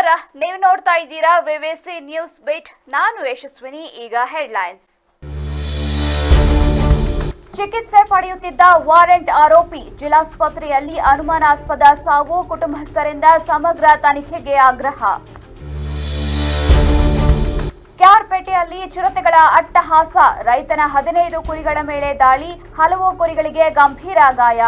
ನಮಸ್ಕಾರ, ನೀವು ನೋಡ್ತಾ ಇದ್ದೀರಾ ವಿವಿಸಿ ನ್ಯೂಸ್ ಬೀಟ್. ನಾನು ಯಶಸ್ವಿನಿ. ಈಗ ಹೆಡ್ಲೈನ್ಸ್. ಚಿಕಿತ್ಸೆ ಪಡೆಯುತ್ತಿದ್ದ ವಾರೆಂಟ್ ಆರೋಪಿ ಜಿಲ್ಲಾಸ್ಪತ್ರೆಯಲ್ಲಿ ಅನುಮಾನಾಸ್ಪದ ಸಾವು, ಕುಟುಂಬಸ್ಥರಿಂದ ಸಮಗ್ರ ತನಿಖೆಗೆ ಆಗ್ರಹ. ಕ್ಯಾರ್ಪೇಟೆಯಲ್ಲಿ ಚಿರತೆಗಳ ಅಟ್ಟಹಾಸ, ರೈತನ 15 ಕುರಿಗಳ ಮೇಲೆ ದಾಳಿ, ಹಲವು ಕುರಿಗಳಿಗೆ ಗಂಭೀರ ಗಾಯ.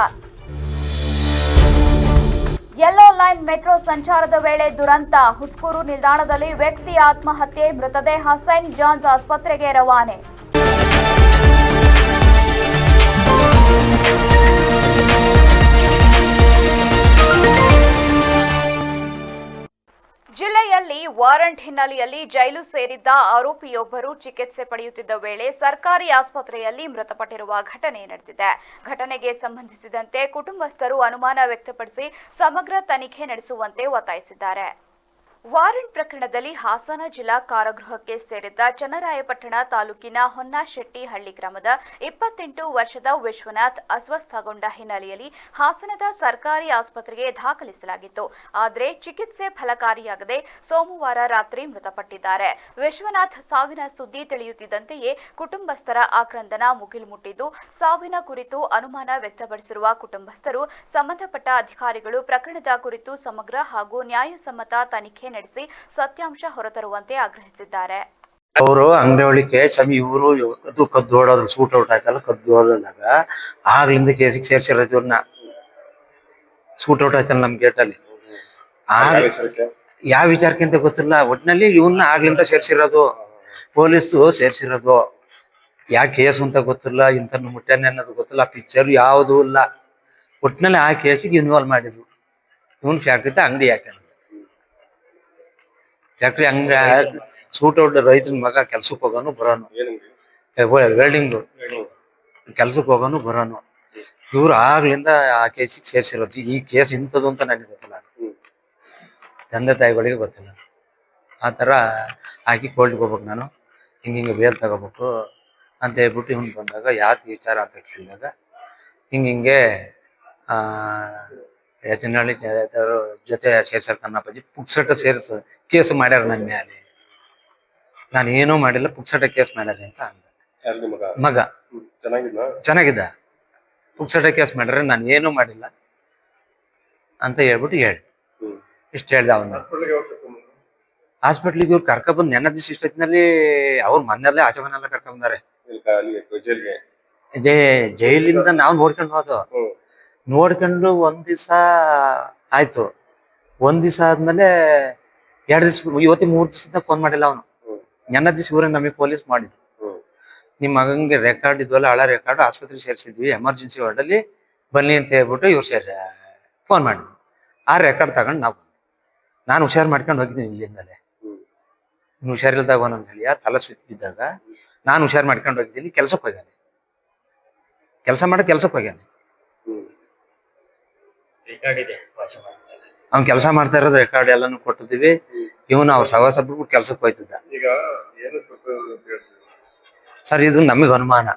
ಯೆಲ್ಲೋ ಲೈನ್ ಮೆಟ್ರೋ ಸಂಚಾರದ ವೇಳೆ ದುರಂತ, ಹುಸ್ಕೂರು ನಿಲ್ದಾಣದಲ್ಲಿ ವ್ಯಕ್ತಿ ಆತ್ಮಹತ್ಯೆ, ಮೃತದೇಹ ಸೈಂಟ್ ಜಾನ್ಸ್ ಆಸ್ಪತ್ರೆಗೆ ರವಾನೆ. ಜಿಲ್ಲೆಯಲ್ಲಿ ವಾರಂಟ್ ಹಿನ್ನೆಲೆಯಲ್ಲಿ ಜೈಲು ಸೇರಿದ್ದ ಆರೋಪಿಯೊಬ್ಬರು ಚಿಕಿತ್ಸೆ ಪಡೆಯುತ್ತಿದ್ದ ವೇಳೆ ಸರ್ಕಾರಿ ಆಸ್ಪತ್ರೆಯಲ್ಲಿ ಮೃತಪಟ್ಟಿರುವ ಘಟನೆ ನಡೆದಿದೆ. ಘಟನೆಗೆ ಸಂಬಂಧಿಸಿದಂತೆ ಕುಟುಂಬಸ್ಥರು ಅನುಮಾನ ವ್ಯಕ್ತಪಡಿಸಿ ಸಮಗ್ರ ತನಿಖೆ ನಡೆಸುವಂತೆ ಒತ್ತಾಯಿಸಿದ್ದಾರೆ. ವಾರಂಟ್ ಪ್ರಕರಣದಲ್ಲಿ ಹಾಸನ ಜಿಲ್ಲಾ ಕಾರಾಗೃಹಕ್ಕೆ ಸೇರಿದ್ದ ಚನ್ನರಾಯಪಟ್ಟಣ ತಾಲೂಕಿನ ಹೊನ್ನಶೆಟ್ಟಿಹಳ್ಳಿ ಗ್ರಾಮದ 28 ವರ್ಷದ ವಿಶ್ವನಾಥ್ ಅಸ್ವಸ್ಥಗೊಂಡ ಹಿನ್ನೆಲೆಯಲ್ಲಿ ಹಾಸನದ ಸರ್ಕಾರಿ ಆಸ್ಪತ್ರೆಗೆ ದಾಖಲಿಸಲಾಗಿತ್ತು. ಆದರೆ ಚಿಕಿತ್ಸೆ ಫಲಕಾರಿಯಾಗದೆ ಸೋಮವಾರ ರಾತ್ರಿ ಮೃತಪಟ್ಟಿದ್ದಾರೆ. ವಿಶ್ವನಾಥ್ ಸಾವಿನ ಸುದ್ದಿ ತಿಳಿಯುತ್ತಿದ್ದಂತೆಯೇ ಕುಟುಂಬಸ್ಥರ ಆಕ್ರಂದನ ಮುಗಿಲು ಮುಟ್ಟಿದ್ದು, ಸಾವಿನ ಕುರಿತು ಅನುಮಾನ ವ್ಯಕ್ತಪಡಿಸಿರುವ ಕುಟುಂಬಸ್ಥರು ಸಂಬಂಧಪಟ್ಟ ಅಧಿಕಾರಿಗಳು ಪ್ರಕರಣದ ಕುರಿತು ಸಮಗ್ರ ಹಾಗೂ ನ್ಯಾಯಸಮ್ಮತ ತನಿಖೆ ನಡೆಸಿ ಸತ್ಯಾಂಶ ಹೊರತರುವಂತೆ ಆಗ್ರಹಿಸಿದ್ದಾರೆ. ಅವರು ಅಂಗಡಿ ಒಳಗೆ ಚಮಿ ಇವರು ಕದ್ದು ಓಡೋದು ಸೂಟ್ ಔಟ್ ಆಯ್ತಲ್ಲ, ಕದ್ದು ಓಡೋದಾಗ ಆಗ್ಲಿಂದ ಕೇಸಿಗೆ ಸೇರ್ಸಿರೋದು ಇವ್ರನ್ನ. ಸೂಟ್ ಔಟ್ ಆಯ್ತಲ್ಲ ನಮ್ ಗೇಟ್ ಅಲ್ಲಿ. ಯಾವ ವಿಚಾರಕ್ಕೆ ಅಂತ ಗೊತ್ತಿಲ್ಲ, ಒಟ್ಟಿನಲ್ಲಿ ಇವನ್ನ ಆಗ್ಲಿಂದ ಸೇರ್ಸಿರೋದು, ಪೊಲೀಸ್ ಸೇರ್ಸಿರೋದು. ಯಾವ ಕೇಸು ಅಂತ ಗೊತ್ತಿಲ್ಲ, ಇಂಥ ಮುಟ್ಟನೆ ಅನ್ನೋದು ಗೊತ್ತಿಲ್ಲ, ಪಿಕ್ಚರ್ ಯಾವುದು ಇಲ್ಲ. ಒಟ್ಟಿನಲ್ಲಿ ಆ ಕೇಸಿಗೆ ಇನ್ವಾಲ್ವ್ ಮಾಡಿದ್ರು. ಇವನ್ ಫ್ಯಾಕ್ಟ್ರಿ ಅಂಗಡಿ ಹಾಕೊಂಡು ಫ್ಯಾಕ್ಟ್ರಿ ಅಂಗಡಿ ಸೂಟ್ ಔಟ್ ರೈತನ ಮಗ ಕೆಲ್ಸಕ್ಕೆ ಹೋಗೋನು ಬರೋನು, ವೆಲ್ಡಿಂಗ್ ಕೆಲ್ಸಕ್ಕೆ ಹೋಗೋನು ಬರೋನು. ಇವ್ರು ಆಗ್ಲಿಂದ ಆ ಕೇಸಿಗೆ ಸೇರ್ಸಿರೋದು. ಈ ಕೇಸ್ ಇಂಥದ್ದು ಅಂತ ನನಗೆ ಗೊತ್ತಿಲ್ಲ, ತಂದೆ ತಾಯಿಗಳಿಗೆ ಗೊತ್ತಿಲ್ಲ. ಆ ಥರ ಹಾಕಿ ಕೋರ್ಟ್ಗೆ ಹೋಗ್ಬೇಕು, ನಾನು ಹಿಂಗೆ ಬೇಲ್ ತಗೋಬೇಕು ಅಂತ ಹೇಳ್ಬಿಟ್ಟು ಇವ್ನು ಬಂದಾಗ ಯಾಕೆ ವಿಚಾರ ಅಂತ ಕೇಳಿದಾಗ ಹಿಂಗೆ ಯಚನಹಳ್ಳಿ ಜೊತೆ ಸೇರ್ಸರ್ ಕನ್ನಪ್ಪಾಜಿ ಪುಕ್ಸಟ ಸೇರಿಸ ಕೇಸ್ ಮಾಡ್ಯಾರ ನನ್ನ ಮೇಲೆ. ನಾನು ಏನೂ ಮಾಡಿಲ್ಲ, ಪುಕ್ಸಟ ಕೇಸ್ ಮಾಡ್ಯಾರ ಅಂತ ಅಂದ. ಮಗ ಚೆನ್ನಾಗಿದ್ದ, ಪುಕ್ಸಟ ಕೇಸ್ ಮಾಡ್ಯಾರ, ನಾನು ಏನೂ ಮಾಡಿಲ್ಲ ಅಂತ ಹೇಳ್ಬಿಟ್ಟು ಇಷ್ಟು ಹೇಳ್ದ. ಅವನು ಹಾಸ್ಪಿಟ್ಲಿಗೆ ಇವ್ರು ಕರ್ಕೊಂಡ್ಬಂದು ನೆನ್ನ ದಿವಸ ಇಷ್ಟೊತ್ತಿನಲ್ಲಿ ಅವ್ರ ಮನೆಯಲ್ಲೇ ಆಚೆ ಮನೆಲ್ಲ ಕರ್ಕೊಂಡ್ಬಂದಾರೆ. ಜೈಲಿಂದ ನಾವು ನೋಡ್ಕೊಂಡು ಹೋದು. ನೋಡ್ಕೊಂಡು ಒಂದ್ ದಿವಸ ಆಯ್ತು. ಒಂದ್ ದಿವಸ ಆದ್ಮೇಲೆ 2 ದಿವಸ, ಇವತ್ತಿ 3 ದಿವಸದಿಂದ ಫೋನ್ ಮಾಡಿಲ್ಲ ಅವನು. ನೆನ್ನ ದಿವಸ ಇವ್ರೆ ನಮಗೆ ಪೊಲೀಸ್ ಮಾಡಿದ್ರು, ನಿಮ್ ಮಗಂಗೆ ರೆಕಾರ್ಡ್ ಇದ್ವಲ್ಲ, ಹಳ ರೆಕಾರ್ಡ್, ಆಸ್ಪತ್ರೆಗೆ ಸೇರ್ಸಿದ್ವಿ, ಎಮರ್ಜೆನ್ಸಿ ವಾರ್ಡ್ ಅಲ್ಲಿ ಬನ್ನಿ ಅಂತ ಹೇಳ್ಬಿಟ್ಟು ಇವ್ರು ಫೋನ್ ಮಾಡಿದ್ವಿ. ಆ ರೆಕಾರ್ಡ್ ತಗೊಂಡು ನಾನು ಹುಷಾರ್ ಮಾಡ್ಕೊಂಡು ಹೋಗಿದ್ದೀನಿ ಇಲ್ಲಿಂದಲೇ. ಹುಷಾರಿಲ್ದಾಗ ಒಂದೊಂದ್ಸಲಿ ತಲೆ ಸುತ್ತ ಬಿದ್ದಾಗ ನಾನು ಹುಷಾರ್ ಮಾಡ್ಕೊಂಡು ಹೋಗಿದ್ದೀನಿ. ಕೆಲ್ಸಕ್ಕೆ ಹೋಗ್ಯಾನೆ, ಕೆಲ್ಸಕ್ಕೆ ಹೋಗ್ಯಾನೆ. ಅವ್ನ್ ಕೆಲಸ ಮಾಡ್ತಾ ಇರೋದು ರೆಕಾರ್ಡ್ ಎಲ್ಲಾನು ಕೊಟ್ಟಿದ್ದೀವಿ. ಇವನು ಅವ್ರ ಸವಾಸ ಬಿಟ್ಬಿಟ್ಟು ಕೆಲ್ಸಕ್ಕೆ ಹೋಯ್ತಿದ್ದ. ಸರ್, ಇದು ನಮಗ್ ಅನುಮಾನ,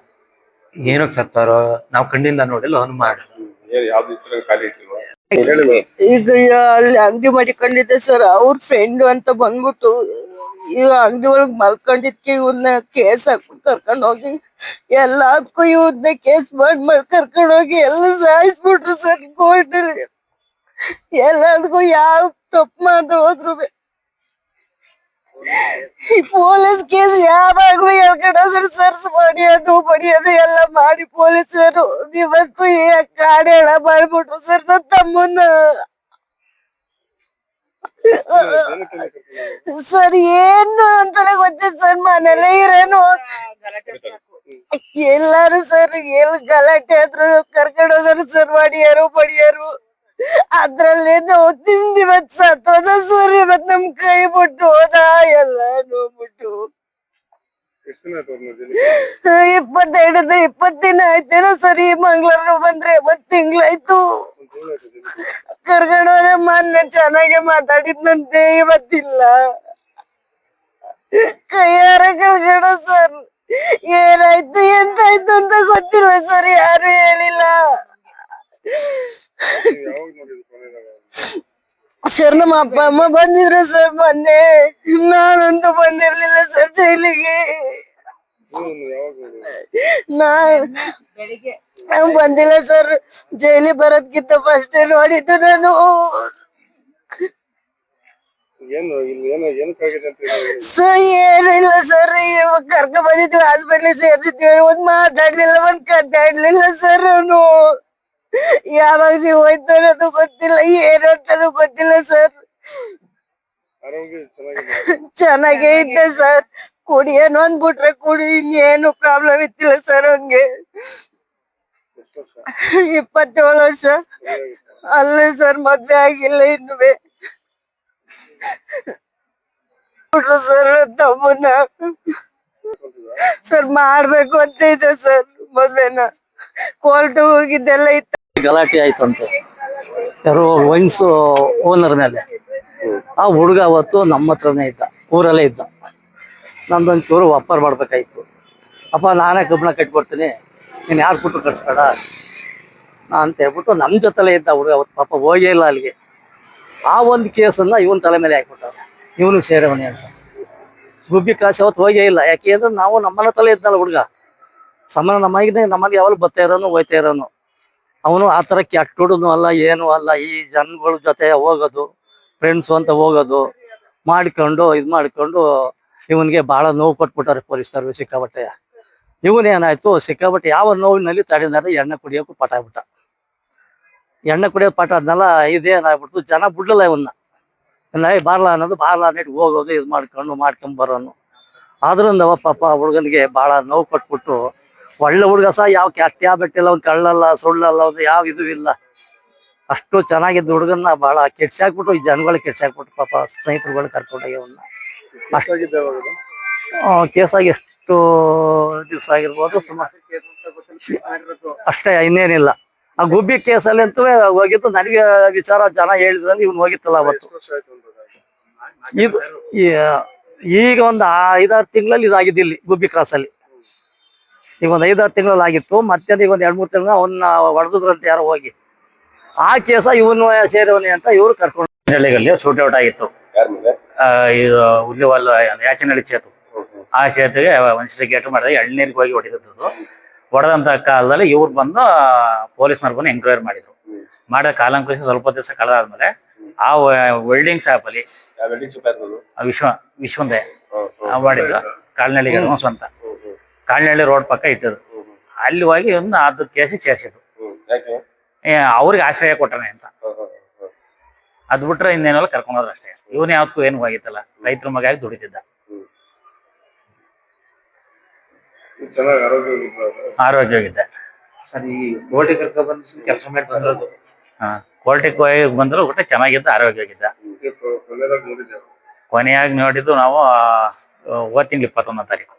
ಏನಕ್ಕೆ ಸತ್ತಾರೋ ನಾವು ಕಣ್ಣಿಂದ ನೋಡಿಲ್ಲ, ಅನುಮಾನ. ಈಗ ಅಲ್ಲಿ ಅಂಗಡಿ ಮಾಡಿಕೊಂಡಿದ್ದೆ ಸರ್, ಅವ್ರ ಫ್ರೆಂಡ್ ಅಂತ ಬಂದ್ಬಿಟ್ಟು ಈಗ ಅಂಗಡಿ ಒಳಗ್ ಮಲ್ಕೊಂಡಿದ್ಕೆ ಇವ್ರನ್ನ ಕೇಸ್ ಹಾಕ್ಬಿಟ್ಟು ಕರ್ಕೊಂಡ್ ಹೋಗಿ ಎಲ್ಲದಕ್ಕೂ ಇವ್ರನ್ನ ಕೇಸ್ ಮಾಡಿ ಕರ್ಕೊಂಡ್ ಹೋಗಿ ಎಲ್ಲ ಸಾಯಿಸ್ಬಿಟ್ರು ಸರ್. ಕೋರ್ಟ್ ಎಲ್ಲದಕ್ಕೂ ಯಾವ ತಪ್ಪು ಮಾಡ್ದೆ ಹೋದ್ರು ಈ ಪೊಲೀಸ್ ಕೇಸ್ ಯಾವಾಗ್ಲೂ ಹೇಳ್ಕೊಂಡು ಹೋಗ್ರು ಸರ್. ಬಡಿಯೋದು ಎಲ್ಲ ಮಾಡಿ ಪೊಲೀಸರು ಇವತ್ತು ಕಾಡೆ ಹಣ ಮಾಡ್ಬಿಟ್ರು ಸರ್ ನನ್ನ ತಮ್ಮನ್ನ. ಸರ್ ಏನು ಅಂತಾನೆ ಗೊತ್ತಿಲ್ಲ ಸರ್, ಮನೇಲೆ ಇರೇನು ಎಲ್ಲಾರು ಸರ್ ಎಲ್ ಗಲಾಟೆ ಆದ್ರು ಕರ್ಕೊಂಡು ಹೋಗೋರು ಸರ್, ಬಡಿಯಾರು. ಅದ್ರಲ್ಲಿ ನಾವು ತಿಂದಿವತ್ ಸತ್ತೋದ ಸರ್. ಇವತ್ ನಮ್ ಕೈ ಬಿಟ್ಟು ಹೋದ, ಎಲ್ಲ ನೋಡ್ಬಿಟ್ಟು 20 ದಿನ ಆಯ್ತೇನೋ ಸರ್. ಈ ಮಂಗ್ಳೂರ್ ಬಂದ್ರೆ 1 ತಿಂಗ್ಳಾಯ್ತು. ಕರ್ಕೊಂಡೋದ ಮೊನ್ನೆ ಚೆನ್ನಾಗೆ ಮಾತಾಡಿದ್ನಂತೆ, ಇವತ್ತಿಲ್ಲ. ಕೈಯಾರ ಕರ್ಕೊಂಡ ಸರ್. ಏನಾಯ್ತು ಎಂತಾಯ್ತು ಅಂತ ಗೊತ್ತಿಲ್ಲ ಸರ್, ಯಾರು ಹೇಳಿಲ್ಲ. ಸರ್ ನಮ್ಮ ಅಪ್ಪ ಅಮ್ಮ ಬಂದಿದ್ರು ಸರ್ ಮೊನ್ನೆ. ನಾನಂತೂ ಬಂದಿರ್ಲಿಲ್ಲ ಸರ್ ಜೈಲಿಗೆ. ನಾನ್ ಬಂದಿಲ್ಲ ಸರ್. ಜೈಲಿಗೆ ಬರೋದ್ಕಿಂತ ಫಸ್ಟ್ ನೋಡಿದ್ದು ನಾನು. ಸರ್ ಏನಿಲ್ಲ ಸರ್, ಕರ್ಕ ಬಂದಿದ್ವಿ ಹಾಸ್ಪಿಟ್ಲಿಗೆ ಸೇರ್ಸಿದ್ವಿ. ಒಂದ್ ಮಾತಾಡ್ಲಿಲ್ಲ, ಒಂದ್ ಕದ್ದಾಡ್ಲಿಲ್ಲ ಸರ್. ನಾನು ಯಾವಾಗ ಜೀವ ಹೋಯ್ತು ಅನ್ನೋದು ಗೊತ್ತಿಲ್ಲ, ಏನಂತನೂ ಗೊತ್ತಿಲ್ಲ ಸರ್. ಚೆನ್ನಾಗೇ ಇದ್ದೆ ಸರ್. ಕುಡಿ ಏನೋ ಅಂದ್ಬಿಟ್ರೆ ಕುಡಿ, ಇನ್ನೇನು ಪ್ರಾಬ್ಲಮ್ ಇತ್ತಿಲ್ಲ ಸರ್ ಅವ್ನ್ಗೆ. 27 ವರ್ಷ ಅಲ್ಲೇ ಸರ್, ಮದ್ವೆ ಆಗಿಲ್ಲ ಇನ್ನುವೆ. ಸರ್ ತಮ್ಮನ್ನ ಸರ್ ಮಾಡ್ಬೇಕು ಅಂತ ಇದೆ ಸರ್ ಮದ್ವೆನ. ಕೋರ್ಟ್ ಹೋಗಿದ್ದೆಲ್ಲ ಇತ್ತು. ಗಲಾಟೆ ಆಯ್ತಂತೆ ಯಾರೋ ವೈನ್ಸ್ ಓನರ್ ಮೇಲೆ. ಆ ಹುಡುಗ ಅವತ್ತು ನಮ್ಮ ಹತ್ರನೇ ಇದ್ದ, ಊರಲ್ಲೇ ಇದ್ದ. ನಮ್ದೊಂಚೂರು ವ್ಯಾಪಾರ ಮಾಡ್ಬೇಕಾಯ್ತು. ಅಪ್ಪ ನಾನೇ ಕಬ್ಬಣ ಕಟ್ಕೊಡ್ತೀನಿ, ನೀನು ಯಾರು ಕೊಟ್ಟು ಕಟ್ಸ್ಬೇಡ ಅಂತ ಹೇಳ್ಬಿಟ್ಟು ನಮ್ಮ ಜೊತೆಲೇ ಇದ್ದ ಹುಡುಗ. ಅವತ್ತು ಪಾಪ ಹೋಗೇ ಇಲ್ಲ ಅಲ್ಲಿಗೆ. ಆ ಒಂದು ಕೇಸನ್ನು ಇವನ್ ತಲೆ ಮೇಲೆ ಹಾಕ್ಬಿಟ್ಟ, ಇವನು ಸೇರವಣಿ ಅಂತ. ಗುಬ್ಬಿ ಕಾಸು ಅವತ್ತು ಹೋಗೇ ಇಲ್ಲ. ಯಾಕೆ ಅಂದ್ರೆ ನಾವು ನಮ್ಮನ್ನ ತಲೆ ಇದ್ದಲ್ಲ ಹುಡುಗ, ಸಮಾನ ನಮಗೆ ಯಾವಾಗ ಬರ್ತಾ ಇರೋನು ಹೋಯ್ತಾ ಇರೋನು. ಅವನು ಆ ಥರ ಕೆಟ್ಟ ಹುಡುಗನು ಅಲ್ಲ, ಏನೂ ಅಲ್ಲ. ಈ ಜನಗಳ ಜೊತೆ ಹೋಗೋದು, ಫ್ರೆಂಡ್ಸು ಅಂತ ಹೋಗೋದು ಮಾಡ್ಕೊಂಡು ಇದು ಮಾಡ್ಕೊಂಡು ಇವನಿಗೆ ಭಾಳ ನೋವು ಕೊಟ್ಬಿಟ್ಟಾರೆ ಪೊಲೀಸ್ನವ್ರು ಸಿಕ್ಕಾಬಟ್ಟೆ. ಇವನೇನಾಯ್ತು, ಸಿಕ್ಕಾಬಟ್ಟೆ ಯಾವ ನೋವಿನಲ್ಲಿ ತಡೆದಾರೆ, ಎಣ್ಣೆ ಕುಡಿಯೋಕ್ಕೂ ಪಟ ಆಗ್ಬಿಟ್ಟ. ಎಣ್ಣೆ ಕುಡಿಯೋದು ಪಟ ಆದ್ನಲ್ಲ, ಇದೇನಾಗ್ಬಿಡ್ತು, ಜನ ಬಿಡ್ಲಿಲ್ಲ ಇವನ್ನ. ಬಾರ್ಲ ಅನ್ನೋದು, ಬಾರ್ಲ ಅನ್ನಿಟ್ಟು ಹೋಗೋದು, ಇದು ಮಾಡ್ಕೊಂಡ್ ಬರೋನು. ಆದ್ರಿಂದ ಪಾಪ ಹುಡುಗನಿಗೆ ಭಾಳ ನೋವು ಕೊಟ್ಬಿಟ್ಟು, ಒಳ್ಳೆ ಹುಡುಗ ಸಹ ಯಾವ ಕೆಟ್ಟ ಬೆಟ್ಟಿಲ್ಲ, ಅವ್ನು ಕಳ್ಳಲ್ಲ ಸುಳ್ಳಲ್ಲ, ಒಂದು ಯಾವ ಇದು ಇಲ್ಲ. ಅಷ್ಟು ಚೆನ್ನಾಗಿದ್ದ ಹುಡುಗನ್ನ ಭಾಳ ಕೆಡ್ಸಾಕ್ಬಿಟ್ಟು, ಈ ಜನಗಳಿಗೆ ಕೆಡ್ಸಾಕ್ಬಿಟ್ಟು ಪಾಪ ಸ್ನೇಹಿತರುಗಳು ಕರ್ಕೊಂಡೋಗಿ ಅವನ್ನ. ಕೇಸಾಗಿ ಎಷ್ಟು ದಿವಸ ಆಗಿರ್ಬೋದು, ಸುಮಾರು ಅಷ್ಟೇ, ಇನ್ನೇನಿಲ್ಲ. ಆ ಗುಬ್ಬಿ ಕೇಸಲ್ಲಿ ಅಂತೂ ಹೋಗಿದ್ದು. ನನಗೆ ವಿಚಾರ ಜನ ಹೇಳಿದ್ರಲ್ಲಿ ಇವ್ನು ಹೋಗಿತ್ತಲ್ಲ ಅವತ್ತು. ಇದು ಈಗ ಒಂದು 5-6 ತಿಂಗಳಲ್ಲಿ ಇದಾಗಿದ್ದು ಇಲ್ಲಿ ಗುಬ್ಬಿ ಕ್ರಾಸಲ್ಲಿ. ಈಗ ಒಂದು 5-6 ತಿಂಗಳಲ್ಲಿ ಆಗಿತ್ತು. ಮತ್ತೆ ಈಗ ಒಂದು 2-3 ತಿಂಗಳು ಅವನ್ನ ಹೊಡೆದ್ರಂತ ಯಾರೋ ಹೋಗಿ. ಆ ಕೇಸ ಇವನು ಸೇರವನಿ ಅಂತ ಇವ್ರು ಕರ್ಕೊಂಡು ಹಳ್ಳಿಗಳಲ್ಲಿ ಶೂಟೌಟ್ ಆಗಿತ್ತು. ಇದು ಉರ್ಲಿವಲ್ ಯಾಚನಹಳ್ಳಿ ಸೇತು, ಆ ಸೇತುಗೆ ಒಂದ್ಸರಿ ಗೇಟ್ ಮಾಡಿದಾಗ ಎಳ್ನೀರಿಗೆ ಹೋಗಿ ಹೊಡೆದಿದ್ದು. ಹೊಡೆದಂತ ಕಾಲದಲ್ಲಿ ಇವ್ರು ಬಂದು ಪೊಲೀಸ್ನವ್ರು ಬಂದು ಎಂಕ್ವೈರಿ ಮಾಡಿದ್ರು. ಮಾಡಿದ ಕಾಲಂಕುರಿಸಿ ಸ್ವಲ್ಪ ದಿವಸ ಕಳೆದಾದ್ಮೇಲೆ ಆ ವೆಲ್ಡಿಂಗ್ ಶಾಪ್ ಅಲ್ಲಿ ವಿಶ್ವಂದೆ ಮಾಡಿದ್ದು. ಕಾಲ್ನಳ್ಳಿ ಸ್ವಂತ ಕಾಲ್ನಳ್ಳಿ ರೋಡ್ ಪಕ್ಕ ಇಟ್ಟದು. ಅಲ್ಲಿ ಹೋಗಿ ಒಂದು ಅದು ಕೇಸಿಗೆ ಸೇರಿಸಿದ್ರು. ಅವ್ರಿಗೆ ಆಶ್ರಯ ಕೊಟ್ಟನೆ ಅಂತ. ಅದ್ ಬಿಟ್ರೆ ಇನ್ನೇನೆಲ್ಲ ಕರ್ಕೊಂಡೋದ್ರು ಅಷ್ಟೇ. ಇವನ್ ಯಾವತ್ತೂ ಏನು ಹೋಗಿತ್ತಲ್ಲ, ರೈತರ ಮಗ ಆಗಿ ದುಡಿತಿದ್ದ. ಆರೋಗ್ಯವಾಗಿದ್ದೆ. ಕೆಲಸ ಮಾಡಿ ಬಂದದ್ದು. ಕೋರ್ಟಿಗೆ ಹೋಗಿ ಬಂದ್ರು ಊಟ ಚೆನ್ನಾಗಿದ್ದ, ಆರೋಗ್ಯವಾಗಿದ್ದ. ಕೊನೆಯಾಗಿ ನೋಡಿದ್ದು ನಾವು ಹೋದ ತಿಂಗಳು 21ನೇ ತಾರೀಕು.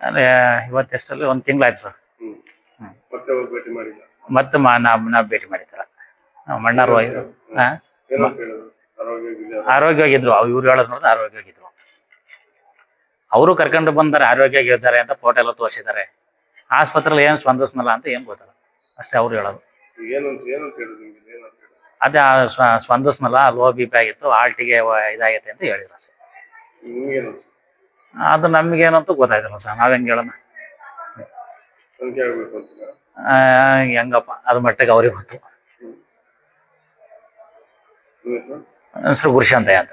ಅಂದ್ರೆ ಇವತ್ತೆಷ್ಟಲ್ಲಿ 1 ತಿಂಗಳಾಯ್ತು ಸರ್. ಮತ್ತೆ ನಾವ್ ಭೇಟಿ ಮಾಡಿದ್ದಲ್ಲ, ನಾವು ಮಣ್ಣಾರು ಆರೋಗ್ಯವಾಗಿದ್ರು. ಇವ್ರು ಹೇಳೋದು ನೋಡಿದ್ರೆ ಆರೋಗ್ಯವಾಗಿದ್ರು. ಅವರು ಕರ್ಕೊಂಡು ಬಂದಾರೆ, ಆರೋಗ್ಯವಾಗಿದ್ದಾರೆ ಅಂತ ಫೋಟೋ ಎಲ್ಲ ತೋರಿಸಿದ್ದಾರೆ. ಆಸ್ಪತ್ರೆಯಲ್ಲಿ ಏನ್ ಸ್ಪಂದಿಸ್ನಲ್ಲ ಅಂತ ಏನ್ ಗೊತ್ತಲ್ಲ, ಅಷ್ಟೇ ಅವ್ರು ಹೇಳೋದು. ಅದೇ ಸ್ಪಂದಿಸ್ನಲ್ಲ, ಲೋ BP ಆಗಿತ್ತು, ಹಾರ್ಟಿಗೆ ಇದಾಗೈತೆ ಅಂತ ಹೇಳಿದ್ರು ಅಷ್ಟೇ. ಅದು ನಮ್ಗೇನಂತೂ ಗೊತ್ತಾಯ್ತಲ್ಲ ಸರ್, ನಾವ್ ಹೆಂಗ್ ಹೇಳೋಣ. ಹೆಂಗಪ್ಪ ಅದ್ ಮಟ್ಟಿಗೆ ಅವ್ರಿಗೆ ಗೊತ್ತು. ಸರ್ ಗುರುಶಾಂತಯ್ಯ ಅಂತ.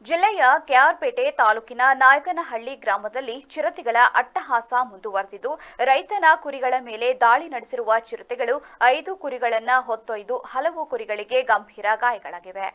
ಜಿಲ್ಲೆಯ ಕೆಆರ್ಪೇಟೆ ತಾಲೂಕಿನ ನಾಯಕನಹಳ್ಳಿ ಗ್ರಾಮದಲ್ಲಿ ಚಿರತೆಗಳ ಅಟ್ಟಹಾಸ ಮುಂದುವರೆದಿದ್ದು, ರೈತನ ಕುರಿಗಳ ಮೇಲೆ ದಾಳಿ ನಡೆಸಿರುವ ಚಿರತೆಗಳು 5 ಕುರಿಗಳನ್ನ ಹೊತ್ತೊಯ್ದು ಹಲವು ಕುರಿಗಳಿಗೆ ಗಂಭೀರ ಗಾಯಗಳಾಗಿವೆ.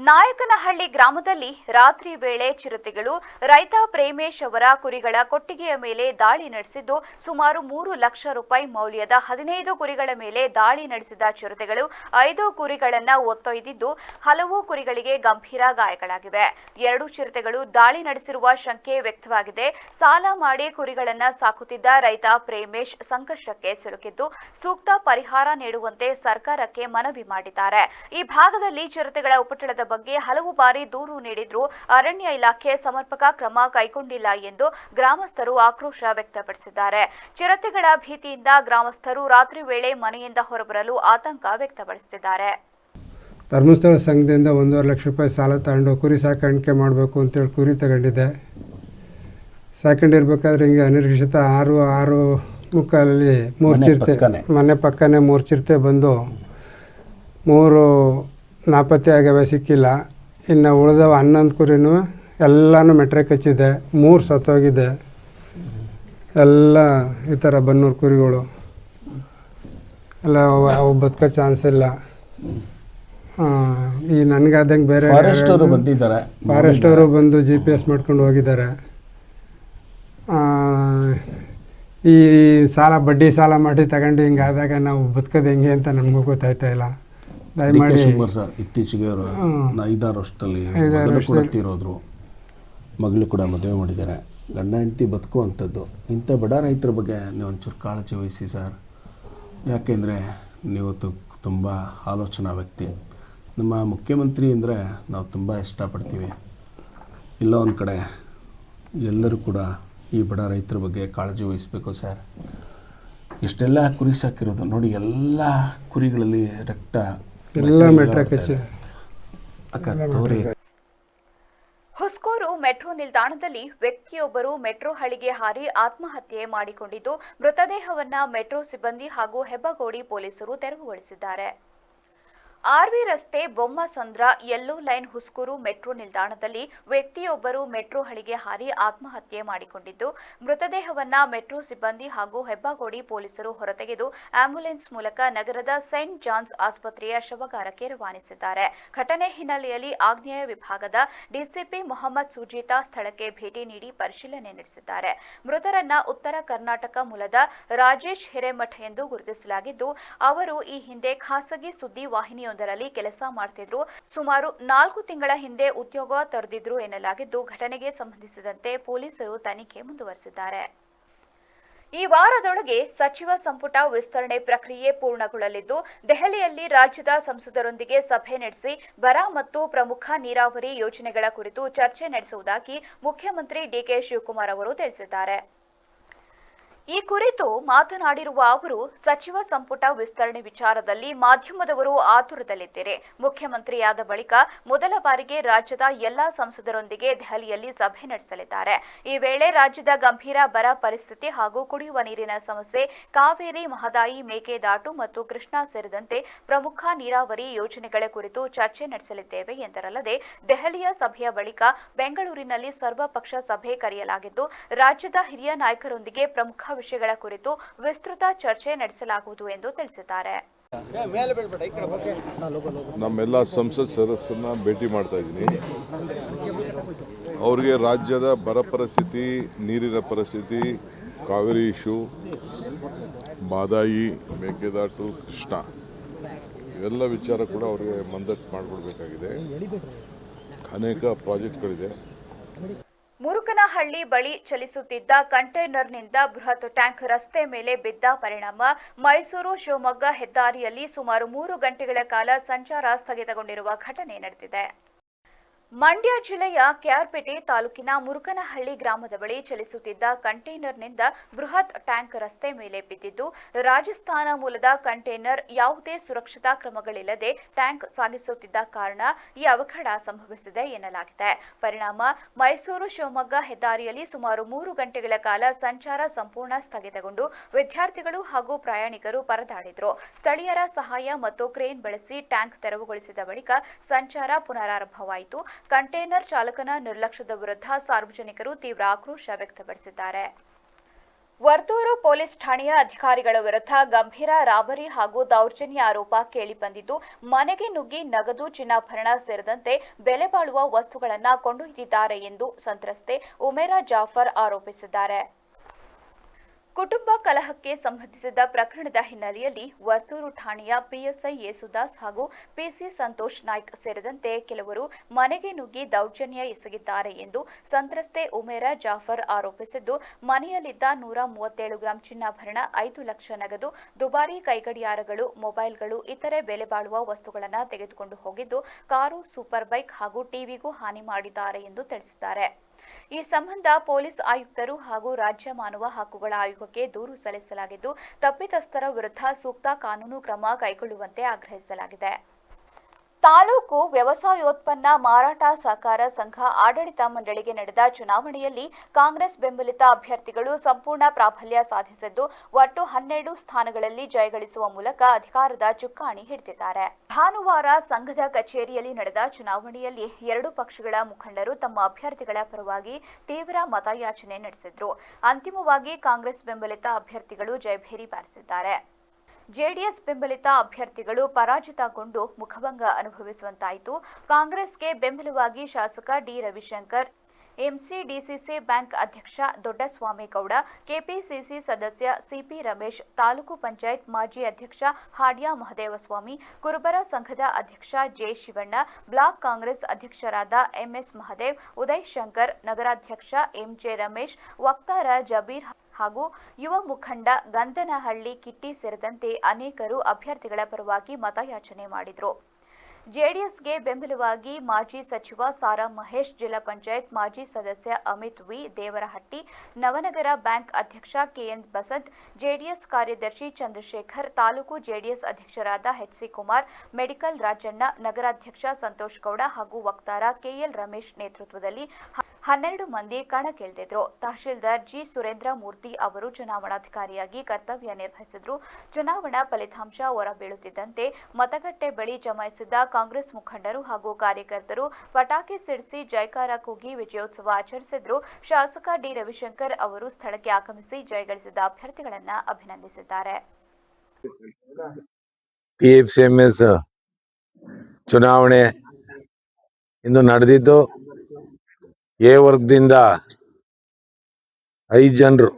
ನಾಯಕನಹಳ್ಳಿ ಗ್ರಾಮದಲ್ಲಿ ರಾತ್ರಿ ವೇಳೆ ಚಿರತೆಗಳು ರೈತ ಪ್ರೇಮೇಶ್ ಅವರ ಕುರಿಗಳ ಕೊಟ್ಟಿಗೆಯ ಮೇಲೆ ದಾಳಿ ನಡೆಸಿದ್ದು, ಸುಮಾರು 3 ಲಕ್ಷ ರೂಪಾಯಿ ಮೌಲ್ಯದ 15 ಕುರಿಗಳ ಮೇಲೆ ದಾಳಿ ನಡೆಸಿದ ಚಿರತೆಗಳು 5 ಕುರಿಗಳನ್ನು ಹೊತ್ತೊಯ್ದಿದ್ದು, ಹಲವು ಕುರಿಗಳಿಗೆ ಗಂಭೀರ ಗಾಯಗಳಾಗಿವೆ. 2 ಚಿರತೆಗಳು ದಾಳಿ ನಡೆಸಿರುವ ಶಂಕೆ ವ್ಯಕ್ತವಾಗಿದೆ. ಸಾಲ ಮಾಡಿ ಕುರಿಗಳನ್ನು ಸಾಕುತ್ತಿದ್ದ ರೈತ ಪ್ರೇಮೇಶ್ ಸಂಕಷ್ಟಕ್ಕೆ ಸಿಲುಕಿದ್ದು, ಸೂಕ್ತ ಪರಿಹಾರ ನೀಡುವಂತೆ ಸರ್ಕಾರಕ್ಕೆ ಮನವಿ ಮಾಡಿದ್ದಾರೆ. ಈ ಭಾಗದಲ್ಲಿ ಚಿರತೆಗಳ ಉಪಟಳದ ಬಗ್ಗೆ ಹಲವು ಬಾರಿ ದೂರು ನೀಡಿದ್ರೂ ಅರಣ್ಯ ಇಲಾಖೆ ಸಮರ್ಪಕ ಕ್ರಮ ಕೈಗೊಂಡಿಲ್ಲ ಎಂದು ಗ್ರಾಮಸ್ಥರು ಆಕ್ರೋಶ ವ್ಯಕ್ತಪಡಿಸಿದ್ದಾರೆ. ಚಿರತೆಗಳ ಭೀತಿಯಿಂದ ಗ್ರಾಮಸ್ಥರು ರಾತ್ರಿ ವೇಳೆ ಮನೆಯಿಂದ ಹೊರಬರಲು ಆತಂಕ ವ್ಯಕ್ತಪಡಿಸುತ್ತಿದ್ದಾರೆ. ಧರ್ಮಸ್ಥಳ ಸಂಘದಿಂದ 1.5 ಲಕ್ಷ ರೂಪಾಯಿ ಸಾಲ ತಗೊಂಡು ಕುರಿ ಸಾಕಾಣಿಕೆ ಮಾಡಬೇಕು ಅಂತೇಳಿ ಕುರಿ ತಗೊಂಡಿದ್ದೆ. ಸಾಕೊಂಡಿರ್ಬೇಕಾದ್ರೆ ಹಿಂಗೆ ಅನಿರೀಕ್ಷಿತ 6:45 3 ಚಿರತೆ ಮನೆ ಪಕ್ಕನೇ 3 ಚಿರತೆ ಬಂದು 3 ನಾಪತ್ತೆ ಆಗ್ಯಾವೆ, ಸಿಕ್ಕಿಲ್ಲ. ಇನ್ನು ಉಳಿದವ 11 ಕುರಿನೂ ಎಲ್ಲನೂ ಮೆಟ್ರೆ ಕಚ್ಚಿದೆ, 3 ಸತ್ತೋಗಿದೆ. ಎಲ್ಲ ಈ ಥರ ಬನ್ನೂರು ಕುರಿಗಳು ಎಲ್ಲ ಅವು ಬದುಕೋ ಚಾನ್ಸ್ ಇಲ್ಲ. ಈ ನನಗಾದಂಗೆ ಬೇರೆ ಫಾರೆಸ್ಟ್ ಅವರು ಬಂದು GPS ಮಾಡ್ಕೊಂಡು ಹೋಗಿದ್ದಾರೆ. ಈ ಬಡ್ಡಿ ಸಾಲ ಮಾಡಿ ತಗೊಂಡು ಹಿಂಗಾದಾಗ ನಾವು ಬದುಕೋದು ಹೆಂಗೆ ಅಂತ ನಮಗೂ ಗೊತ್ತಾಯ್ತಾ ಇಲ್ಲ. ದಯಮಾಡಿ ಇತ್ತೀಚೆಗೆ 5-6 ವರ್ಷದಲ್ಲಿ ತೀರೋದ್ರು, ಮಗಳು ಕೂಡ ಮದುವೆ ಮಾಡಿದ್ದಾರೆ. ಗಂಡ ಹೆಂಡತಿ ಬದುಕುವಂಥದ್ದು. ಇಂಥ ಬಡ ರೈತರ ಬಗ್ಗೆ ನೀವು ಒಂಚೂರು ಕಾಳಜಿ ವಹಿಸಿ ಸರ್. ಯಾಕೆಂದರೆ ನೀವು ತುಂಬ ಆಲೋಚನಾ ವ್ಯಕ್ತಿ. ನಮ್ಮ ಮುಖ್ಯಮಂತ್ರಿ ಅಂದರೆ ನಾವು ತುಂಬ ಇಷ್ಟಪಡ್ತೀವಿ. ಇಲ್ಲ ಒಂದು ಕಡೆ ಎಲ್ಲರೂ ಕೂಡ ಈ ಬಡ ರೈತರ ಬಗ್ಗೆ ಕಾಳಜಿ ವಹಿಸಬೇಕು ಸರ್. ಇಷ್ಟೆಲ್ಲ ಕುರಿ ಸಾಕಿರೋದು ನೋಡಿ, ಎಲ್ಲ ಕುರಿಗಳಲ್ಲಿ ರಕ್ತ ಎಲ್ಲ ಮೆಟ್ರೆ ಕಚ್ಚಿ ತೋರಿ. ಹುಸ್ಕೂರು ಮೆಟ್ರೋ ನಿಲ್ದಾಣದಲ್ಲಿ ವ್ಯಕ್ತಿಯೊಬ್ಬರು ಮೆಟ್ರೋ ಹಳಿಗೆ ಹಾರಿ ಆತ್ಮಹತ್ಯೆ ಮಾಡಿಕೊಂಡಿದ್ದು, ಮೃತದೇಹವನ್ನ ಮೆಟ್ರೋ ಸಿಬ್ಬಂದಿ ಹಾಗೂ ಹೆಬ್ಬಗೋಡಿ ಪೊಲೀಸರು ತೆರವುಗೊಳಿಸಿದ್ದಾರೆ. ಆರ್ವಿ ರಸ್ತೆ Bommasandra yellow line Huskur metro ನಿಲ್ದಾಣದಲ್ಲಿ ವ್ಯಕ್ತಿಯೊಬ್ಬರು ಮೆಟ್ರೋ ಹಳಿಗೆ ಹಾರಿ ಆತ್ಮಹತ್ಯೆ ಮಾಡಿಕೊಂಡಿದ್ದು, ಮೃತದೇಹವನ್ನ ಮೆಟ್ರೋ ಸಿಬ್ಬಂದಿ ಹಾಗೂ ಹೆಬ್ಬಗೋಡಿ ಪೊಲೀಸರು ಹೊರತೆಗೆದು ಆಂಬ್ಯುಲೆನ್ಸ್ ಮೂಲಕ ನಗರದ ಸೈಂಟ್ ಜಾನ್ಸ್ ಆಸ್ಪತ್ರೆಯ ಶವಗಾರಕ್ಕೆ ರವಾನಿಸಿದ್ದಾರೆ. ಘಟನೆ ಹಿನ್ನೆಲೆಯಲ್ಲಿ ಆಗ್ನೇಯ ವಿಭಾಗದ ಡಿಸಿಪಿ ಮೊಹಮ್ಮದ್ ಸುಜೀತಾ ಸ್ಥಳಕ್ಕೆ ಭೇಟಿ ನೀಡಿ ಪರಿಶೀಲನೆ ನಡೆಸಿದ್ದಾರೆ. ಮೃತರನ್ನ ಉತ್ತರ ಕರ್ನಾಟಕ ಮೂಲದ ರಾಜೇಶ್ ಹಿರೇಮಠ ಎಂದು ಗುರುತಿಸಲಾಗಿದ್ದು, ಅವರು ಈ ಹಿಂದೆ ಖಾಸಗಿ ಸುದ್ದಿ ವಾಹಿನಿ ರಲ್ಲಿ ಕೆಲಸ ಮಾಡ್ತಿದ್ರು. ಸುಮಾರು 4 ತಿಂಗಳ ಹಿಂದೆ ಉದ್ಯೋಗ ತೊರೆದಿದ್ರು ಎನ್ನಲಾಗಿದ್ದು, ಘಟನೆಗೆ ಸಂಬಂಧಿಸಿದಂತೆ ಪೊಲೀಸರು ತನಿಖೆ ಮುಂದುವರೆಸಿದ್ದಾರೆ. ಈ ವಾರದೊಳಗೆ ಸಚಿವ ಸಂಪುಟ ವಿಸ್ತರಣೆ ಪ್ರಕ್ರಿಯೆ ಪೂರ್ಣಗೊಳ್ಳಲಿದ್ದು, ದೆಹಲಿಯಲ್ಲಿ ರಾಜ್ಯದ ಸಂಸದರೊಂದಿಗೆ ಸಭೆ ನಡೆಸಿ ಬರ ಮತ್ತು ಪ್ರಮುಖ ನೀರಾವರಿ ಯೋಜನೆಗಳ ಕುರಿತು ಚರ್ಚೆ ನಡೆಸುವುದಾಗಿ ಮುಖ್ಯಮಂತ್ರಿ ಡಿಕೆ ಶಿವಕುಮಾರ್ ಅವರು ತಿಳಿಸಿದ್ದಾರೆ. ಈ ಕುರಿತು ಮಾತನಾಡಿರುವ ಅವರು, ಸಚಿವ ಸಂಪುಟ ವಿಸ್ತರಣೆ ವಿಚಾರದಲ್ಲಿ ಮಾಧ್ಯಮದವರು ಆತುರದಲ್ಲಿದ್ದಾರೆ. ಮುಖ್ಯಮಂತ್ರಿಯಾದ ಬಳಿಕ ಮೊದಲ ಬಾರಿಗೆ ರಾಜ್ಯದ ಎಲ್ಲಾ ಸಂಸದರೊಂದಿಗೆ ದೆಹಲಿಯಲ್ಲಿ ಸಭೆ ನಡೆಸಲಿದ್ದಾರೆ. ಈ ವೇಳೆ ರಾಜ್ಯದ ಗಂಭೀರ ಬರ ಪರಿಸ್ಥಿತಿ ಹಾಗೂ ಕುಡಿಯುವ ನೀರಿನ ಸಮಸ್ಯೆ, ಕಾವೇರಿ, ಮಹದಾಯಿ, ಮೇಕೆದಾಟು ಮತ್ತು ಕೃಷ್ಣಾ ಸೇರಿದಂತೆ ಪ್ರಮುಖ ನೀರಾವರಿ ಯೋಜನೆಗಳ ಕುರಿತು ಚರ್ಚೆ ನಡೆಸಲಿದ್ದೇವೆ ಎಂದರಲ್ಲದೆ, ದೆಹಲಿಯ ಸಭೆಯ ಬಳಿಕ ಬೆಂಗಳೂರಿನಲ್ಲಿ ಸರ್ವಪಕ್ಷ ಸಭೆ ಕರೆಯಲಾಗಿದ್ದು, ರಾಜ್ಯದ ಹಿರಿಯ ನಾಯಕರೊಂದಿಗೆ ಪ್ರಮುಖ ವಿಷಯಗಳ ಕುರಿತು ವಿಸ್ತೃತ ಚರ್ಚೆ ನಡೆಸಲಾಗುವುದು ಎಂದು ತಿಳಿಸಿದ್ದಾರೆ. ನಮ್ಮೆಲ್ಲ ಸಂಸತ್ ಸದಸ್ಯರನ್ನ ಭೇಟಿ ಮಾಡ್ತಾ ಇದ್ದೀನಿ. ಅವರಿಗೆ ರಾಜ್ಯದ ಬರ ಪರಿಸ್ಥಿತಿ, ನೀರಿನ ಪರಿಸ್ಥಿತಿ, ಕಾವೇರಿ ಇಶ್ಯೂ, ಮಹದಾಯಿ, ಮೇಕೆದಾಟು, ಕೃಷ್ಣ ಇವೆಲ್ಲ ವಿಚಾರ ಕೂಡ ಅವರಿಗೆ ಮಂದಟ್ಟು ಮಾಡಿಕೊಡ್ಬೇಕಾಗಿದೆ. ಅನೇಕ ಪ್ರಾಜೆಕ್ಟ್ಗಳಿದೆ. ಮುರುಕನಹಳ್ಳಿ ಬಳಿ ಚಲಿಸುತ್ತಿದ್ದ ಕಂಟೈನರ್ನಿಂದ ಬೃಹತ್ ಟ್ಯಾಂಕ್ ರಸ್ತೆ ಮೇಲೆ ಬಿದ್ದ ಪರಿಣಾಮ ಮೈಸೂರು ಶಿವಮೊಗ್ಗ ಹೆದ್ದಾರಿಯಲ್ಲಿ ಸುಮಾರು 3 ಗಂಟೆಗಳ ಕಾಲ ಸಂಚಾರ ಸ್ಥಗಿತಗೊಂಡಿರುವ ಘಟನೆ ನಡೆದಿದೆ. ಮಂಡ್ಯ ಜಿಲ್ಲೆಯ ಕೆಆರ್ಪೇಟೆ ತಾಲೂಕಿನ ಮುರುಕನಹಳ್ಳಿ ಗ್ರಾಮದ ಬಳಿ ಚಲಿಸುತ್ತಿದ್ದ ಕಂಟೈನರ್ನಿಂದ ಬೃಹತ್ ಟ್ಯಾಂಕ್ ರಸ್ತೆ ಮೇಲೆ ಬಿದ್ದಿದ್ದು, ರಾಜಸ್ಥಾನ ಮೂಲದ ಕಂಟೈನರ್ ಯಾವುದೇ ಸುರಕ್ಷತಾ ಕ್ರಮಗಳಿಲ್ಲದೆ ಟ್ಯಾಂಕ್ ಸಾಗಿಸುತ್ತಿದ್ದ ಕಾರಣ ಈ ಅವಘಡ ಸಂಭವಿಸಿದೆ ಎನ್ನಲಾಗಿದೆ. ಪರಿಣಾಮ ಮೈಸೂರು ಶಿವಮೊಗ್ಗ ಹೆದ್ದಾರಿಯಲ್ಲಿ ಸುಮಾರು 3 ಗಂಟೆಗಳ ಕಾಲ ಸಂಚಾರ ಸಂಪೂರ್ಣ ಸ್ಥಗಿತಗೊಂಡು ವಿದ್ಯಾರ್ಥಿಗಳು ಹಾಗೂ ಪ್ರಯಾಣಿಕರು ಪರದಾಡಿದರು. ಸ್ಥಳೀಯರ ಸಹಾಯ ಮತ್ತು ಕ್ರೇನ್ ಬಳಸಿ ಟ್ಯಾಂಕ್ ತೆರವುಗೊಳಿಸಿದ ಬಳಿಕ ಸಂಚಾರ ಪುನರಾರಂಭವಾಯಿತು. ಕಂಟೈನರ್ ಚಾಲಕನ ನಿರ್ಲಕ್ಷ್ಯದ ವಿರುದ್ಧ ಸಾರ್ವಜನಿಕರು ತೀವ್ರ ಆಕ್ರೋಶ ವ್ಯಕ್ತಪಡಿಸಿದ್ದಾರೆ. ವರ್ತೂರು ಪೊಲೀಸ್ ಠಾಣೆಯ ಅಧಿಕಾರಿಗಳ ವಿರುದ್ಧ ಗಂಭೀರ ರಾಬರಿ ಹಾಗೂ ದೌರ್ಜನ್ಯ ಆರೋಪ ಕೇಳಿಬಂದಿದ್ದು, ಮನೆಗೆ ನುಗ್ಗಿ ನಗದು, ಚಿನ್ನಾಭರಣ ಸೇರಿದಂತೆ ಬೆಲೆ ಬಾಳುವ ವಸ್ತುಗಳನ್ನು ಕೊಂಡೊಯ್ದಿದ್ದಾರೆ ಎಂದು ಸಂತ್ರಸ್ತೆ ಉಮೇರಾ ಜಾಫರ್ ಆರೋಪಿಸಿದ್ದಾರೆ. ಕುಟುಂಬ ಕಲಹಕ್ಕೆ ಸಂಬಂಧಿಸಿದ ಪ್ರಕರಣದ ಹಿನ್ನೆಲೆಯಲ್ಲಿ ವರ್ತೂರು ಠಾಣೆಯ ಪಿಎಸ್ಐ ಯೇಸುದಾಸ್ ಹಾಗೂ ಪಿಸಿ ಸಂತೋಷ್ ನಾಯ್ಕ್ ಸೇರಿದಂತೆ ಕೆಲವರು ಮನೆಗೆ ನುಗ್ಗಿ ದೌರ್ಜನ್ಯ ಎಸಗಿದ್ದಾರೆ ಎಂದು ಸಂತ್ರಸ್ತೆ ಉಮೇರಾ ಜಾಫರ್ ಆರೋಪಿಸಿದ್ದು, ಮನೆಯಲ್ಲಿದ್ದ 137 ಗ್ರಾಂ ಚಿನ್ನಾಭರಣ, 5 ಲಕ್ಷ ನಗದು, ದುಬಾರಿ ಕೈಗಡಿಯಾರಗಳು, ಮೊಬೈಲ್ಗಳು, ಇತರೆ ಬೆಲೆ ಬಾಳುವ ವಸ್ತುಗಳನ್ನು ತೆಗೆದುಕೊಂಡು ಹೋಗಿದ್ದು, ಕಾರು, ಸೂಪರ್ ಬೈಕ್ ಹಾಗೂ ಟಿವಿಗೂ ಹಾನಿ ಮಾಡಿದ್ದಾರೆ ಎಂದು ತಿಳಿಸಿದ್ದಾರೆ. ಈ ಸಂಬಂಧ ಪೊಲೀಸ್ ಆಯುಕ್ತರು ಹಾಗೂ ರಾಜ್ಯ ಮಾನವ ಹಕ್ಕುಗಳ ಆಯೋಗಕ್ಕೆ ದೂರು ಸಲ್ಲಿಸಲಾಗಿದ್ದು, ತಪ್ಪಿತಸ್ಥರ ವಿರುದ್ಧ ಸೂಕ್ತ ಕಾನೂನು ಕ್ರಮ ಕೈಗೊಳ್ಳುವಂತೆ ಆಗ್ರಹಿಸಲಾಗಿದೆ. ತಾಲೂಕು ವ್ಯವಸಾಯೋತ್ಪನ್ನ ಮಾರಾಟ ಸಹಕಾರ ಸಂಘ ಆಡಳಿತ ಮಂಡಳಿಗೆ ನಡೆದ ಚುನಾವಣೆಯಲ್ಲಿ ಕಾಂಗ್ರೆಸ್ ಬೆಂಬಲಿತ ಅಭ್ಯರ್ಥಿಗಳು ಸಂಪೂರ್ಣ ಪ್ರಾಬಲ್ಯ ಸಾಧಿಸಿದ್ದು ಒಟ್ಟು 12 ಸ್ಥಾನಗಳಲ್ಲಿ ಜಯಗಳಿಸುವ ಮೂಲಕ ಅಧಿಕಾರದ ಚುಕ್ಕಾಣಿ ಹಿಡಿದಿದ್ದಾರೆ. ಭಾನುವಾರ ಸಂಘದ ಕಚೇರಿಯಲ್ಲಿ ನಡೆದ ಚುನಾವಣೆಯಲ್ಲಿ 2 ಪಕ್ಷಗಳ ಮುಖಂಡರು ತಮ್ಮ ಅಭ್ಯರ್ಥಿಗಳ ಪರವಾಗಿ ತೀವ್ರ ಮತಯಾಚನೆ ನಡೆಸಿದ್ರು. ಅಂತಿಮವಾಗಿ ಕಾಂಗ್ರೆಸ್ ಬೆಂಬಲಿತ ಅಭ್ಯರ್ಥಿಗಳು ಜಯಭೇರಿ ಬಾರಿಸಿದ್ದಾರೆ. ಜೆಡಿಎಸ್ ಬೆಂಬಲಿತ ಅಭ್ಯರ್ಥಿಗಳು ಪರಾಜಿತಗೊಂಡು ಮುಖಭಂಗ ಅನುಭವಿಸುವಂತಾಯಿತು. ಕಾಂಗ್ರೆಸ್ಗೆ ಬೆಂಬಲವಾಗಿ ಶಾಸಕ ಡಿ ರವಿಶಂಕರ್, ಎಂಸಿಡಿಸಿಸಿ ಬ್ಯಾಂಕ್ ಅಧ್ಯಕ್ಷ ದೊಡ್ಡಸ್ವಾಮೇಗೌಡ, ಕೆಪಿಸಿಸಿ ಸದಸ್ಯ ಸಿಪಿ ರಮೇಶ್, ತಾಲೂಕು ಪಂಚಾಯತ್ ಮಾಜಿ ಅಧ್ಯಕ್ಷ ಹಾಡ್ಯ ಮಹದೇವಸ್ವಾಮಿ, ಕುರುಬರ ಸಂಘದ ಅಧ್ಯಕ್ಷ ಜೆ ಶಿವಣ್ಣ, ಬ್ಲಾಕ್ ಕಾಂಗ್ರೆಸ್ ಅಧ್ಯಕ್ಷರಾದ ಎಂಎಸ್ ಮಹದೇವ್, ಉದಯ್ ಶಂಕರ್, ನಗರಾಧ್ಯಕ್ಷ ಎಂಜೆ ರಮೇಶ್, ವಕ್ತಾರ ಜಬೀರ್ ಹಾಗೂ ಯುವ ಮುಖಂಡ ಗಂಧನಹಳ್ಳಿ ಕಿಟ್ಟಿ ಸೇರಿದಂತೆ ಅನೇಕರು ಅಭ್ಯರ್ಥಿಗಳ ಪರವಾಗಿ ಮತಯಾಚನೆ ಮಾಡಿದರು. ಜೆಡಿಎಸ್ಗೆ ಬೆಂಬಲವಾಗಿ ಮಾಜಿ ಸಚಿವ ಸಾರಾ ಮಹೇಶ್, ಜಿಲ್ಲಾ ಪಂಚಾಯತ್ ಮಾಜಿ ಸದಸ್ಯ ಅಮಿತ್ ವಿ ದೇವರಹಟ್ಟಿ, ನವನಗರ ಬ್ಯಾಂಕ್ ಅಧ್ಯಕ್ಷ ಕೆಎನ್ ಬಸಂತ್, ಜೆಡಿಎಸ್ ಕಾರ್ಯದರ್ಶಿ ಚಂದ್ರಶೇಖರ್, ತಾಲೂಕು ಜೆಡಿಎಸ್ ಅಧ್ಯಕ್ಷರಾದ ಎಚ್ಸಿ ಕುಮಾರ್, ಮೆಡಿಕಲ್ ರಾಜಣ್ಣ, ನಗರಾಧ್ಯಕ್ಷ ಸಂತೋಷ್ ಗೌಡ ಹಾಗೂ ವಕ್ತಾರ ಕೆಎಲ್ ರಮೇಶ್ ನೇತೃತ್ವದಲ್ಲಿ 12 ಮಂದಿ ಕಣಕ್ಕಿಳಿದಿದ್ರು. ತಹಶೀಲ್ದಾರ್ ಜಿ ಸುರೇಂದ್ರ ಮೂರ್ತಿ ಅವರು ಚುನಾವಣಾಧಿಕಾರಿಯಾಗಿ ಕರ್ತವ್ಯ ನಿರ್ವಹಿಸಿದ್ರು. ಚುನಾವಣಾ ಫಲಿತಾಂಶ ಹೊರಬೀಳುತ್ತಿದ್ದಂತೆ ಮತಗಟ್ಟೆ ಬಳಿ ಜಮಾಯಿಸಿದ್ದ ಕಾಂಗ್ರೆಸ್ ಮುಖಂಡರು ಹಾಗೂ ಕಾರ್ಯಕರ್ತರು ಪಟಾಕಿ ಸಿಡಿಸಿ ಜೈಕಾರ ಕೂಗಿ ವಿಜಯೋತ್ಸವ ಆಚರಿಸಿದ್ರು. ಶಾಸಕ ಡಿ ರವಿಶಂಕರ್ ಅವರು ಸ್ಥಳಕ್ಕೆ ಆಗಮಿಸಿ ಜಯಗಳಿಸಿದ ಅಭ್ಯರ್ಥಿಗಳನ್ನು ಅಭಿನಂದಿಸಿದ್ದಾರೆ. ಟಿಎಫ್ಸಿಎಂಎಸ್ ಚುನಾವಣೆ ಇಂದು ನಡೆದಿದ್ದು ಎ ವರ್ಗದಿಂದ 5 ಜನರು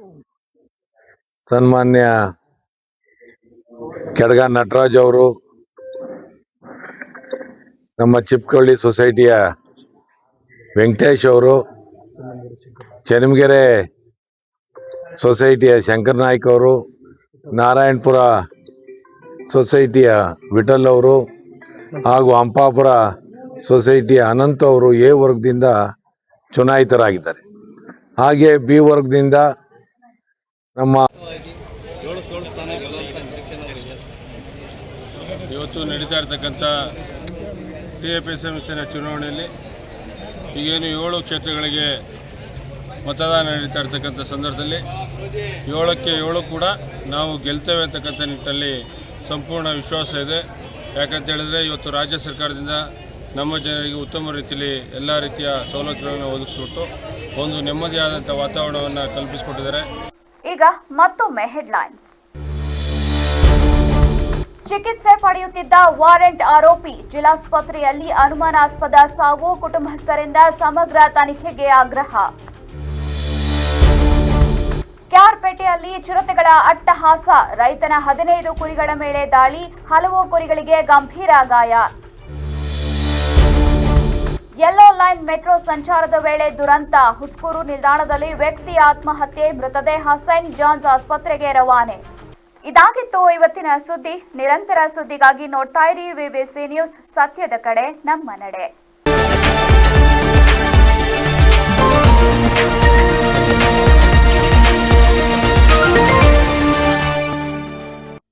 ಸನ್ಮಾನ್ಯ ಕೆಡಗ ನಟರಾಜ್ ಅವರು, ನಮ್ಮ ಚಿಪ್ಕಳ್ಳಿ ಸೊಸೈಟಿಯ ವೆಂಕಟೇಶ್ ಅವರು, ಚೆನ್ನಮಗೆರೆ ಸೊಸೈಟಿಯ ಶಂಕರ್ ನಾಯ್ಕ್ ಅವರು, ನಾರಾಯಣಪುರ ಸೊಸೈಟಿಯ ವಿಠಲ್ ಅವರು ಹಾಗೂ ಹಂಪಾಪುರ ಸೊಸೈಟಿಯ ಅನಂತ್ ಅವರು ಎ ವರ್ಗದಿಂದ ಚುನಾಯಿತರಾಗಿದ್ದಾರೆ. ಹಾಗೆ ಬಿ ವರ್ಗದಿಂದ ನಮ್ಮ ಇವತ್ತು ನಡೀತಾ ಇರತಕ್ಕಂಥ ಟಿಎಫ್ಸಿಎಂಎಸ್ನ ಚುನಾವಣೆಯಲ್ಲಿ ಈಗೇನು 7 ಕ್ಷೇತ್ರಗಳಿಗೆ ಮತದಾನ ನಡೀತಾ ಇರತಕ್ಕಂಥ ಸಂದರ್ಭದಲ್ಲಿ 7ಕ್ಕೆ 7 ಕೂಡ ನಾವು ಗೆಲ್ತೇವೆ ಅಂತಕ್ಕಂಥ ನಿಟ್ಟಿನಲ್ಲಿ ಸಂಪೂರ್ಣ ವಿಶ್ವಾಸ ಇದೆ. ಯಾಕಂತ ಹೇಳಿದ್ರೆ ಇವತ್ತು ರಾಜ್ಯ ಸರ್ಕಾರದಿಂದ ನಮ್ಮ ಜನರಿಗೆ ಉತ್ತಮ ರೀತಿಯಲ್ಲಿ ಎಲ್ಲ ರೀತಿಯ ಸವಲತ್ತುಗಳನ್ನು ಒದಗಿಸಿಬಿಟ್ಟು ಒಂದು ನೆಮ್ಮದಿಯಾದಂಥ ವಾತಾವರಣವನ್ನು ಕಲ್ಪಿಸಿಕೊಟ್ಟಿದ್ದಾರೆ. ಈಗ ಮತ್ತೊಮ್ಮೆ ಹೆಡ್ಲೈನ್ಸ್. ಚಿಕಿತ್ಸೆ ಪಡೆಯುತ್ತಿದ್ದ ವಾರೆಂಟ್ ಆರೋಪಿ ಜಿಲ್ಲಾಸ್ಪತ್ರೆಯಲ್ಲಿ ಅನುಮಾನಾಸ್ಪದ ಸಾವು, ಕುಟುಂಬಸ್ಥರಿಂದ ಸಮಗ್ರ ತನಿಖೆಗೆ ಆಗ್ರಹ. ಕ್ಯಾರ್ಪೇಟೆಯಲ್ಲಿ ಚಿರತೆಗಳ ಅಟ್ಟಹಾಸ, ರೈತನ 15 ಕುರಿಗಳ ಮೇಲೆ ದಾಳಿ, ಹಲವು ಕುರಿಗಳಿಗೆ ಗಂಭೀರ ಗಾಯ. ಯೆಲ್ಲೋ ಲೈನ್ ಮೆಟ್ರೋ ಸಂಚಾರದ ವೇಳೆ ದುರಂತ, ಹುಸ್ಕೂರು ನಿಲ್ದಾಣದಲ್ಲಿ ವ್ಯಕ್ತಿ ಆತ್ಮಹತ್ಯೆ, ಮೃತದೇಹ ಸೈಂಟ್ ಜಾನ್ಸ್ ಆಸ್ಪತ್ರೆಗೆ ರವಾನೆ. ಇದಾಗಿತ್ತು ಇವತ್ತಿನ ಸುದ್ದಿ. ನಿರಂತರ ಸುದ್ದಿಗಾಗಿ ನೋಡ್ತಾ ಇರಿ ವಿಬಿಸಿ ನ್ಯೂಸ್, ಸತ್ಯದ ಕಡೆ ನಮ್ಮ ನಡೆ.